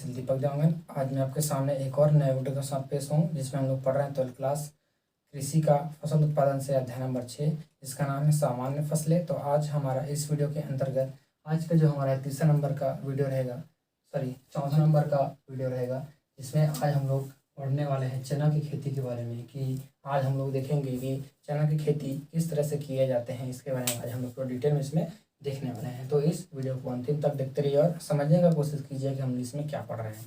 तहसील दीपक जांगन। आज मैं आपके सामने एक और नए वीडियो के साथ पेश हूँ जिसमें हम लोग पढ़ रहे हैं 12th क्लास कृषि का फसल उत्पादन से अध्याय नंबर 6 जिसका नाम है सामान्य फसलें। तो आज हमारा इस वीडियो के अंतर्गत आज का जो हमारा तीसरा नंबर का वीडियो रहेगा, चौथा नंबर का वीडियो रहेगा, जिसमें आज हम लोग पढ़ने वाले हैं चना की खेती के बारे में। कि आज हम लोग देखेंगे कि चना की खेती किस तरह से किए जाते हैं, इसके बारे में आज हम लोग पूरा डिटेल में इसमें देखने वाले हैं। तो इस वीडियो को अंतिम तक देखते रहिए और समझने का कोशिश कीजिए कि हम इसमें क्या पढ़ रहे हैं।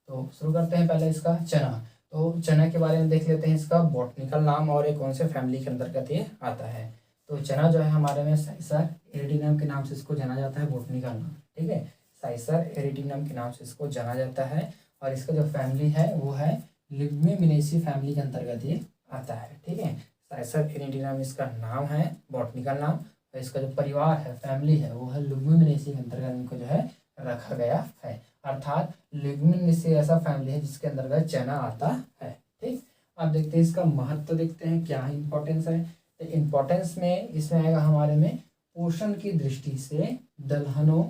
तो शुरू करते हैं पहले इसका चना। तो चना के बारे में देख लेते हैं, इसका बॉटनिकल नाम और ये कौन से फैमिली के अंतर्गत ये आता है। तो चना जो है हमारे में साइसर एरिटिनम के नाम से इसको जाना जाता है, बॉटनिकल नाम, ठीक है, साइसर एरिटिनम के नाम से इसको जाना जाता है। और इसका जो फैमिली है वो है लिग्यूमिनेसी फैमिली के अंतर्गत ये आता है, ठीक है। साइसर एरिटिनम इसका नाम है, बॉटनिकल नाम। और इसका जो परिवार है, फैमिली है, वो है लिग्यूमिनेसी के अंतर्गत इनको जो है रखा गया है। अर्थात लिग्यूमिनेसी ऐसा फैमिली है जिसके अंतर्गत चना आता है, ठीक। अब देखते हैं इसका महत्व, देखते हैं क्या इंपॉर्टेंस है। तो इम्पोर्टेंस में इसमें आएगा हमारे में पोषण की दृष्टि से दलहनों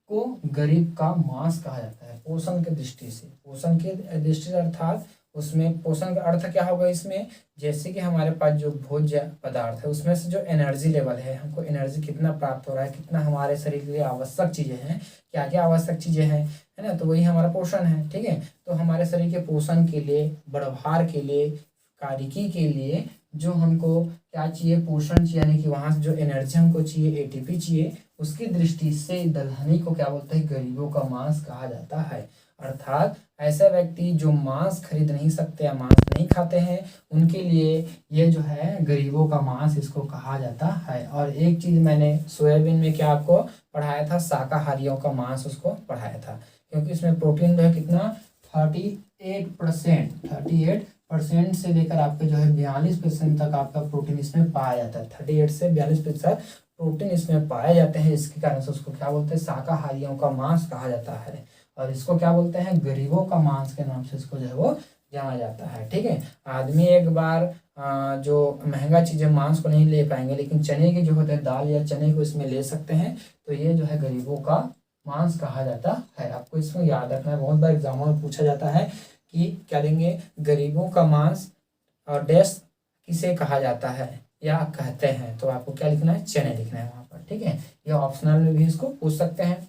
को गरीब का मांस कहा जाता है। पोषण की दृष्टि से, पोषण की दृष्टि अर्थात उसमें पोषण का अर्थ क्या होगा इसमें, जैसे कि हमारे पास जो भोज्य पदार्थ है उसमें से जो एनर्जी लेवल है, हमको एनर्जी कितना प्राप्त हो रहा है, कितना हमारे शरीर के लिए आवश्यक चीज़ें हैं, क्या क्या आवश्यक चीज़ें हैं, है ना। तो वही हमारा पोषण है, ठीक है। तो हमारे शरीर के पोषण के लिए, बढ़भार के लिए, कारिकी के लिए जो हमको क्या चाहिए, पोषण चाहिए, यानी कि वहाँ से जो एनर्जी हमको चाहिए, एटीपी चाहिए, उसकी दृष्टि से दलहनी को क्या बोलते हैं, गरीबों का मांस कहा जाता है। अर्थात ऐसे व्यक्ति जो मांस खरीद नहीं सकते या मांस नहीं खाते हैं, उनके लिए ये जो है गरीबों का मांस इसको कहा जाता है। और एक चीज़ मैंने सोयाबीन में क्या आपको पढ़ाया था, शाकाहारियों का मांस उसको पढ़ाया था, क्योंकि इसमें प्रोटीन जो है कितना 38% से लेकर आपके जो है 42% तक आपका प्रोटीन इसमें पाया जाता है। 38 से 42% प्रोटीन इसमें पाए जाते हैं। इसके कारण से उसको क्या बोलते हैं, शाकाहारियों का मांस कहा जाता है। और इसको क्या बोलते हैं, गरीबों का मांस के नाम से इसको जो है वो जाना जाता है, ठीक है। आदमी एक बार जो महंगा चीज़ें मांस को नहीं ले पाएंगे, लेकिन चने की जो होते हैं दाल या चने को इसमें ले सकते हैं। तो ये जो है गरीबों का मांस कहा जाता है। आपको इसमें याद रखना है, बहुत बार एग्जामों में पूछा जाता है कि क्या देंगे, गरीबों का मांस और डैश किसे कहा जाता है या कहते हैं। तो आपको क्या लिखना है, चने लिखना है वहाँ पर, ठीक है। ये ऑप्शनल में भी इसको पूछ सकते हैं।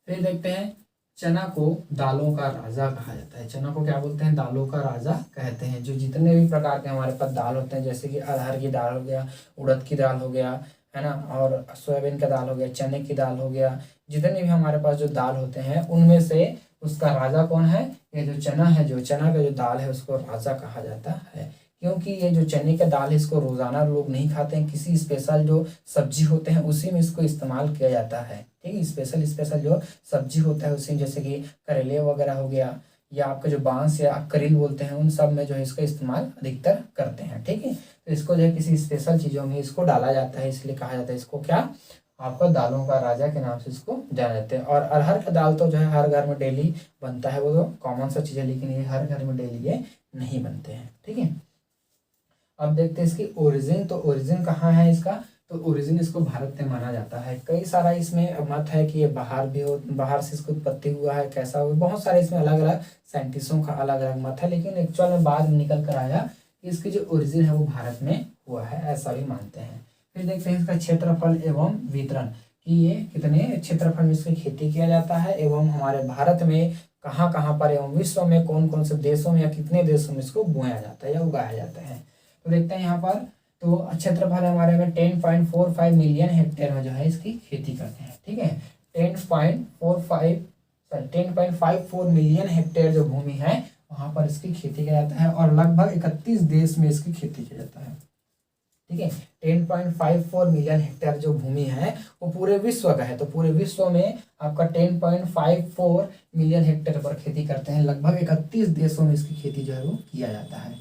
फिर देखते हैं चना को दालों का राजा कहा जाता है। चना को क्या बोलते हैं, दालों का राजा कहते हैं। जो जितने भी प्रकार के हमारे पास दाल होते हैं, जैसे कि अरहर की दाल हो गया, उड़द की दाल हो गया, है ना, और सोयाबीन का दाल हो गया, चने की दाल हो गया, जितने भी हमारे पास जो दाल होते हैं उनमें से उसका राजा कौन है, ये जो चना है, जो चना का जो दाल है उसको राजा कहा जाता है। क्योंकि ये जो चने का दाल है इसको रोजाना लोग नहीं खाते हैं, किसी स्पेशल जो सब्जी होते हैं उसी में इसको इस्तेमाल किया जाता है, ठीक है। स्पेशल जो सब्जी होता है उसी, जैसे कि करेले वगैरह हो गया, या आपका जो बांस या करील बोलते हैं, उन सब में जो है इसका इस्तेमाल अधिकतर करते हैं, ठीक है। तो इसको जो है किसी स्पेशल चीज़ों में इसको डाला जाता है, इसलिए कहा जाता है इसको क्या, आपका दालों का राजा के नाम से इसको जाना जाता है। और अरहर का दाल तो जो है हर घर में डेली बनता है, वो तो कॉमन सा चीज़ है, लेकिन ये हर घर में डेली ये नहीं बनते हैं, ठीक है। अब देखते हैं इसकी ओरिजिन। तो ओरिजिन कहाँ है इसका, तो ओरिजिन इसको भारत में माना जाता है। कई सारा इसमें मत है कि ये बाहर से इसको उत्पत्ति हुआ है, कैसा हुआ, बहुत सारे इसमें अलग अलग साइंटिस्टों का अलग अलग मत है, लेकिन एक्चुअल में बाद में निकल कर आया कि इसकी जो ओरिजिन है वो भारत में हुआ है, ऐसा भी मानते हैं। फिर देखते हैं इसका क्षेत्रफल एवं वितरण, कि ये कितने क्षेत्रफल में इसकी खेती किया जाता है, एवं हमारे भारत में कहाँ कहाँ पर एवं विश्व में कौन कौन से देशों में या कितने देशों में इसको बोया जाता है या उगाया जाता है। तो देखते हैं यहाँ पर, तो क्षेत्रफल हमारे में 10.45 मिलियन हेक्टेयर में जो है इसकी खेती करते हैं, ठीक है। 10.54 मिलियन हेक्टेयर जो भूमि है वहाँ पर इसकी खेती किया जाता है, और लगभग 31 देश में इसकी खेती किया जाता है, ठीक है। 10.54 मिलियन हेक्टेयर जो भूमि है वो पूरे विश्व का है। तो पूरे विश्व में आपका 10.54 मिलियन हेक्टेयर पर खेती करते हैं, लगभग 31 देशों में इसकी खेती जो है वो किया जाता है।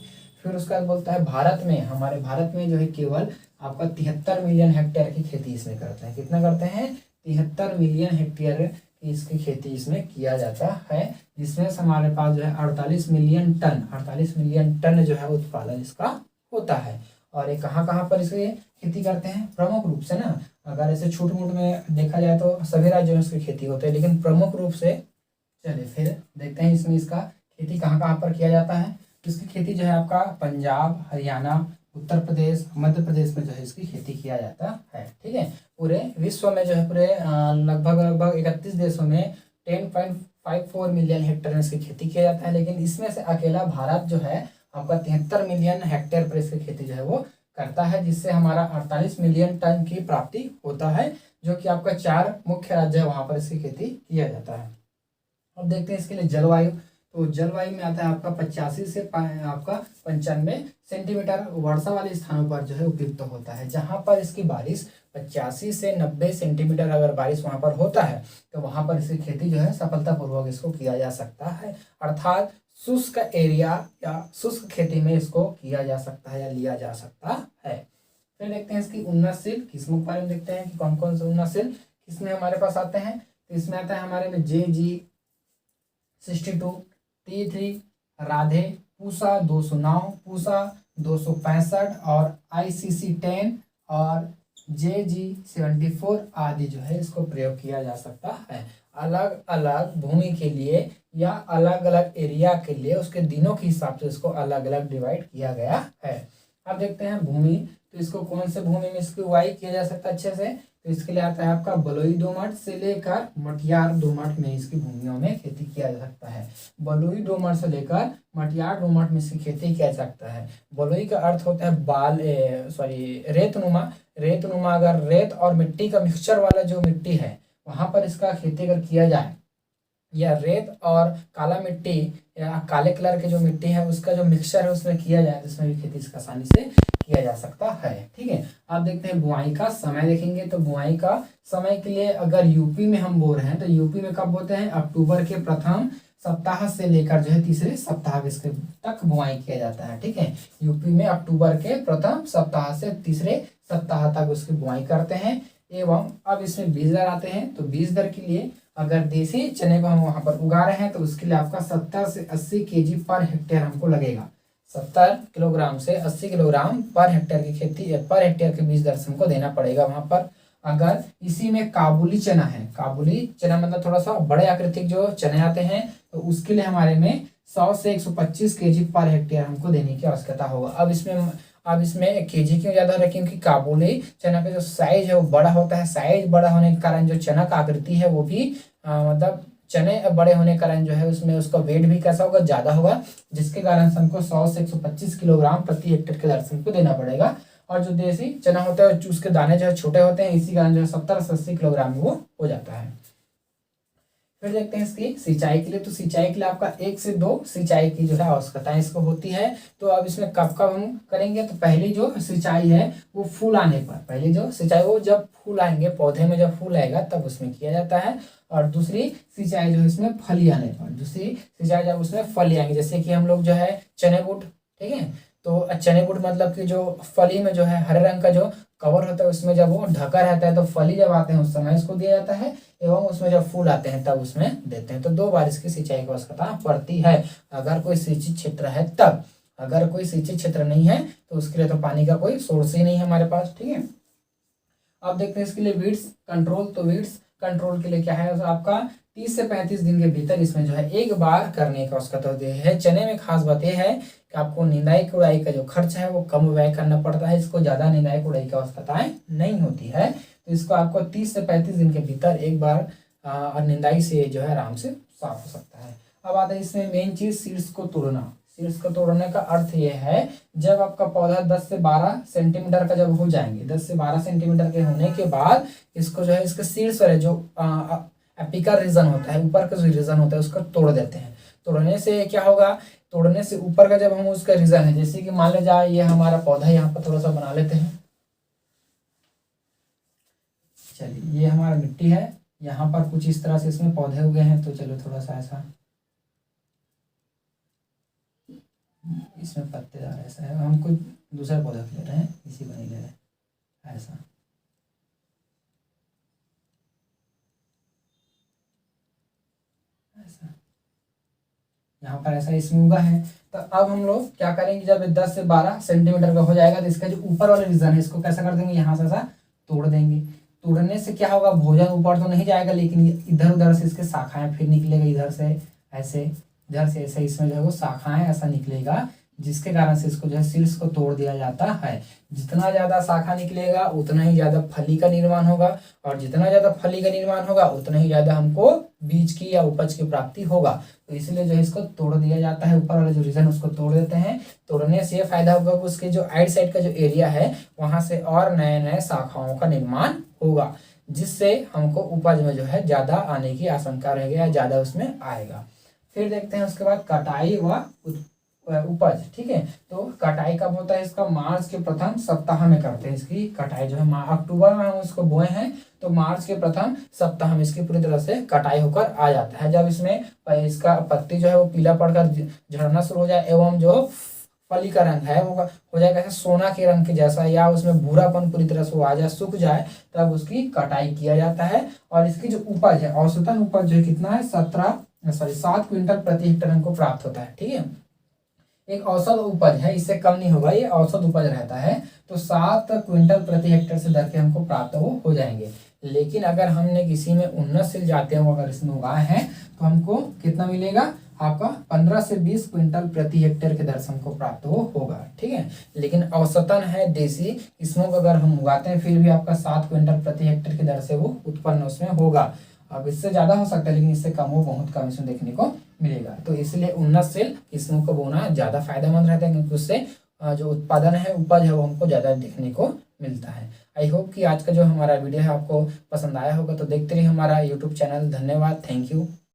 फिर उसका बोलता है भारत में, हमारे भारत में जो है केवल आपका 73 मिलियन हेक्टेयर की खेती इसमें करते हैं। कितना करते हैं, 73 मिलियन हेक्टेयर की इसकी खेती इसमें किया जाता है, जिसमें से हमारे पास जो है 48 मिलियन टन जो है उत्पादन इसका होता है। और ये कहाँ कहाँ पर इसकी खेती करते हैं, प्रमुख रूप से ना, अगर ऐसे छोटे मोटे में देखा जाए तो सभी राज्यों में इसकी खेती होती है, लेकिन प्रमुख रूप से चलिए फिर देखते हैं इसमें इसका खेती कहाँ कहाँ पर किया जाता है। इसकी खेती जो है आपका पंजाब, हरियाणा, उत्तर प्रदेश, मध्य प्रदेश में जो है इसकी खेती किया जाता है। ठीक है, पूरे विश्व में जो है पूरे लगभग लगभग 31 देशों में 10.54 मिलियन हेक्टेयर में इसकी खेती किया जाता है, लेकिन इसमें से अकेला भारत जो है आपका 73 मिलियन हेक्टेयर पर इसकी खेती जो है वो करता है, जिससे हमारा 48 मिलियन टन की प्राप्ति होता है, जो कि आपका 4 मुख्य राज्य है वहां पर इसकी खेती किया जाता है। अब देखते हैं इसके लिए जलवायु। तो जलवायु में आता है आपका 85 से आपका 95 सेंटीमीटर वर्षा वाले स्थानों पर जो है उपयुक्त होता है। जहां पर इसकी बारिश 85 से 90 सेंटीमीटर अगर बारिश वहां पर होता है तो वहां पर इसकी खेती जो है सफलतापूर्वक इसको किया जा सकता है, अर्थात शुष्क एरिया या शुष्क खेती में इसको किया जा सकता है या लिया जा सकता है। फिर देखते हैं इसकी उन्नतशील किस्मों के बारे में, देखते हैं कि कौन कौन से उन्नतशील किस्में हमारे पास आते हैं। तो इसमें आता है हमारे में JG62, T3, राधे, पूसा 209, पूसा 265 और ICC10 और JG74 आदि जो है इसको प्रयोग किया जा सकता है। अलग अलग भूमि के लिए या अलग अलग एरिया के लिए उसके दिनों के हिसाब से इसको अलग अलग डिवाइड किया गया है। अब देखते हैं भूमि, तो इसको कौन से भूमि में इसकी बुआई किया जा सकता है अच्छे से। तो इसके लिए आता है आपका बलुई दोमट से लेकर मटियार दोमट में इसकी भूमियों में खेती किया जा सकता है। बलुई दोमट से लेकर मटियार दोमट में इसकी खेती किया जा सकता है। बलुई का अर्थ होता है रेतनुमा। रेतनुमा अगर रेत और मिट्टी का मिक्सचर वाला जो मिट्टी है वहां पर इसका खेती अगर किया जाए, या रेत और काला मिट्टी या काले कलर के जो मिट्टी है उसका जो मिक्सचर है उसमें किया जाए तो इसमें भी खेती इसका आसानी से किया जा सकता है। ठीक है, अब देखते हैं बुआई का समय देखेंगे। तो बुआई का समय के लिए अगर यूपी में हम बोल रहे हैं तो यूपी में कब बोलते हैं, अक्टूबर के प्रथम सप्ताह से लेकर जो है तीसरे सप्ताह के तक बुआई किया जाता है। ठीक है, यूपी में अक्टूबर के प्रथम सप्ताह से तीसरे सप्ताह तक उसकी बुआई करते हैं। एवं अब इसमें बीज दर आते हैं। तो बीज दर के लिए अगर देसी चने को हम वहां पर उगा रहे हैं तो उसके लिए आपका 70 से 80 केजी पर हेक्टेयर हमको लगेगा। 70 किलोग्राम से 80 किलोग्राम पर हेक्टेयर की खेती पर हेक्टेयर के बीज दर से हमको देना पड़ेगा वहां पर। अगर इसी में काबुली चना है, काबुली चना मतलब थोड़ा सा बड़े आकृतिक जो चने आते हैं, तो उसके लिए हमारे में 100 से 125 केजी पर हेक्टेयर हमको देने की आवश्यकता होगा। अब इसमें केजी क्यों ज्यादा रखें, क्योंकि काबुली चना का जो साइज है वो बड़ा होता है। साइज बड़ा होने के कारण जो चना का आकृति है वो भी मतलब चने बड़े होने के कारण जो है उसमें उसका वेट भी कैसा होगा, ज्यादा होगा, जिसके कारण से हमको 100 से 125 किलोग्राम प्रति हेक्टेयर के दर से हमको देना पड़ेगा। और जो देसी चना होता है उसके दाने जो है छोटे होते हैं, इसी कारण जो है 70 से 80 किलोग्राम वो हो जाता है। फिर देखते हैं इसकी सिंचाई के लिए। तो सिंचाई के लिए आपका 1 से 2 सिंचाई की जो है आवश्यकता इसको होती है। तो अब इसमें कब कब हम करेंगे, तो पहली जो सिंचाई है वो फूल आने पर, पहली जो सिंचाई वो जब फूल आएंगे, पौधे में जब फूल आएगा तब उसमें किया जाता है। और दूसरी सिंचाई जो है इसमें फली आने पर, दूसरी सिंचाई जब उसमें फली आएंगे, जैसे कि हम लोग जो है चने बुट, ठीक है, तो चने बुट मतलब कि जो फली में जो है हरे रंग का जो कवर होता है उसमें जब वो ढका रहता है तो फली जब आते हैं उस समय इसको दिया जाता है, एवं उसमें जब फूल आते हैं तब उसमें देते हैं। तो 2 बार इसकी सिंचाई की आवश्यकता पड़ती है अगर कोई सिंचित क्षेत्र है तब। अगर कोई सिंचित क्षेत्र नहीं है तो उसके लिए तो पानी का कोई सोर्स ही नहीं है हमारे पास। ठीक है, अब देखते हैं इसके लिए वीड्स कंट्रोल। तो वीड्स कंट्रोल के लिए क्या है, तो आपका 30 से 35 दिन के भीतर इसमें जो है एक बार करने का आवश्यकता होती है। चने में खास बात यह है कि आपको निंदाई कुड़ाई का जो खर्च है वो कम व्यय करना पड़ता है, इसको ज्यादा निंदाई कुड़ाई की आवश्यकताएं नहीं होती है। तो इसको आपको 30 से 35 दिन के भीतर एक बार निंदाई से जो है आराम से साफ हो सकता है। अब आता है इसमें मेन चीज, सीड्स को तोड़ना। सीड्स को तोड़ने का अर्थ ये है, जब आपका पौधा 10 से 12 सेंटीमीटर का जब हो जाएंगे, 10 से 12 सेंटीमीटर के होने के बाद इसको जो है इसके सीड्स वाले जो एपिकल रीजन होता है, ऊपर का जो रीजन होता है उसको तोड़ देते हैं। तोड़ने से क्या होगा, तोड़ने से ऊपर का जब हम उसका रीजन है, जैसे कि मान ले जाए ये हमारा पौधा यहाँ पर थोड़ा सा बना लेते हैं। चलिए ये हमारा मिट्टी है, यहाँ पर कुछ इस तरह से इसमें पौधे उगे हैं। तो चलो थोड़ा सा ऐसा इसमें पत्तेदार ऐसा है, हम कुछ दूसरा पौधा ले रहे हैं, इसी बनी ले रहे हैं ऐसा। ऐसा यहाँ पर ऐसा इसमें उगा है। तो अब हम लोग क्या करेंगे, जब 10 से 12 सेंटीमीटर का हो जाएगा तो इसका जो ऊपर वाला रीजन है इसको कैसा कर देंगे, यहाँ से ऐसा तोड़ देंगे। तोड़ने से क्या होगा, भोजन ऊपर तो नहीं जाएगा, लेकिन इधर उधर से इसके शाखाएं फिर निकलेगा, इधर से ऐसे, इधर से ऐसे, इसमें जो है वो शाखाएं ऐसा निकलेगा, जिसके कारण से इसको जो है शीर्ष को तोड़ दिया जाता है। जितना ज्यादा शाखा निकलेगा उतना ही ज्यादा फली का निर्माण होगा, और जितना ज्यादा फली का निर्माण होगा उतना ही ज्यादा हमको बीज की या उपज की प्राप्ति होगा। तो इसलिए जो है इसको तोड़ दिया जाता है, ऊपर वाला जो रीजन उसको तोड़ देते हैं। तोड़ने से ये फायदा होगा कि उसके जो आइट साइड का जो एरिया है वहां से और नए नए शाखाओं का निर्माण होगा, जिससे हमको उपज में जो है ज्यादा आने की आशंका रहेगी या ज्यादा उसमें आएगा। फिर देखते हैं उसके बाद कटाई व उपज। ठीक है, तो कटाई कब होता है इसका, मार्च के प्रथम सप्ताह में करते हैं इसकी कटाई जो है। अक्टूबर में हम इसको बोए हैं तो मार्च के प्रथम सप्ताह में इसकी पूरी तरह से कटाई होकर आ जाता है। जब इसमें इसका पत्ती जो है वो पीला पड़कर झड़ना शुरू हो जाए एवं जो फली का रंग है वो हो जाएगा सोना के रंग के जैसा, या उसमें भूरापन पूरी तरह से वो आ जाए, सूख जाए, तब उसकी कटाई किया जाता है। और इसकी जो उपज है, औसतन उपज जो है कितना है, 7 क्विंटल प्रति हेक्टेयर हमको प्राप्त होता है। ठीक है, एक औसत उपज है, इससे कम नहीं होगा, ये औसत उपज रहता है। तो 7 क्विंटल प्रति हेक्टेयर से दर के हमको प्राप्त हो जाएंगे। लेकिन अगर हमने किसी में उन्नतशील जातियों अगर इसमें उगाए हैं तो हमको कितना मिलेगा, आपका 15 से 20 क्विंटल प्रति हेक्टेयर के दर से हमको प्राप्त होगा। ठीक है, लेकिन औसतन है देसी किस्मों को अगर हम उगाते हैं फिर भी आपका 7 क्विंटल प्रति हेक्टेयर के दर से वो उत्पन्न उसमें होगा। अब इससे ज्यादा हो सकता है, लेकिन इससे कम हो, बहुत कम इसमें देखने को मिलेगा। तो इसलिए उन्नतशील किस्मों को बोना ज्यादा फायदेमंद रहता है, क्योंकि उससे जो उत्पादन है, उपज है, वो हमको ज्यादा देखने को मिलता है। आई होप कि आज का जो हमारा वीडियो है आपको पसंद आया होगा। तो देखते रहिए हमारा यूट्यूब चैनल। धन्यवाद, थैंक यू।